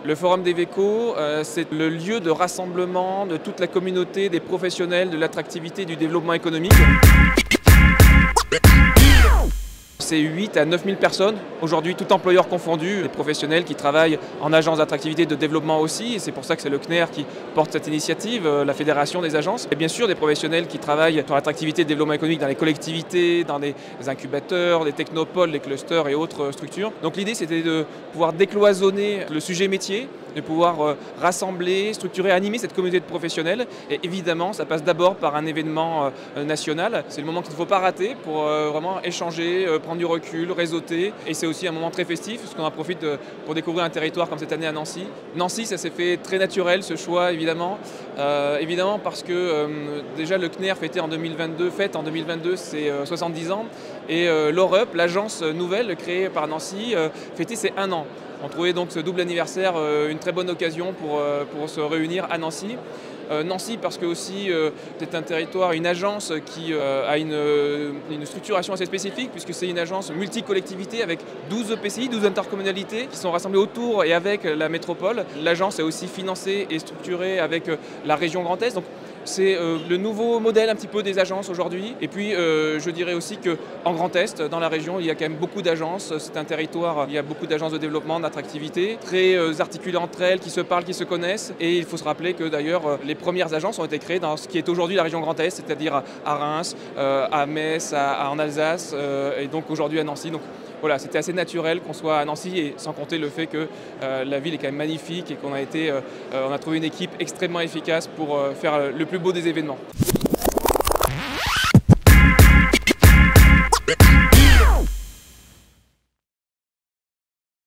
Le Forum des Vécos, c'est le lieu de rassemblement de toute la communauté des professionnels de l'attractivité et du développement économique. C'est 8 à 9 000 personnes, aujourd'hui tout employeur confondu, les professionnels qui travaillent en agence d'attractivité et de développement aussi, et c'est pour ça que c'est le CNER qui porte cette initiative, la fédération des agences. Et bien sûr des professionnels qui travaillent sur l'attractivité et le développement économique dans les collectivités, dans des incubateurs, des technopoles, des clusters et autres structures. Donc l'idée c'était de pouvoir décloisonner le sujet métier, de pouvoir rassembler, structurer, animer cette communauté de professionnels. Et évidemment, ça passe d'abord par un événement national. C'est le moment qu'il ne faut pas rater pour vraiment échanger, prendre du recul, réseauter. Et c'est aussi un moment très festif, parce qu'on en profite pour découvrir un territoire comme cette année à Nancy. Nancy, ça s'est fait très naturel, ce choix, évidemment. Évidemment parce que déjà le CNER fête en 2022 ses 70 ans. Et l'Europe, l'agence nouvelle créée par Nancy, fêtait ses 1 an. On trouvait donc ce double anniversaire une très bonne occasion pour se réunir à Nancy. Nancy parce que aussi c'est un territoire, une agence qui a une structuration assez spécifique puisque c'est une agence multi-collectivité avec 12 EPCI, 12 intercommunalités qui sont rassemblées autour et avec la métropole. L'agence est aussi financée et structurée avec la région Grand Est. Donc, c'est le nouveau modèle un petit peu des agences aujourd'hui. Et puis je dirais aussi qu'en Grand Est, dans la région, il y a quand même beaucoup d'agences. C'est un territoire, il y a beaucoup d'agences de développement, d'attractivité, très articulées entre elles, qui se parlent, qui se connaissent. Et il faut se rappeler que d'ailleurs, les premières agences ont été créées dans ce qui est aujourd'hui la région Grand Est, c'est-à-dire à Reims, à Metz, en Alsace et donc aujourd'hui à Nancy. Donc, voilà, c'était assez naturel qu'on soit à Nancy et sans compter le fait que la ville est quand même magnifique et qu'on a trouvé une équipe extrêmement efficace pour faire le plus beau des événements.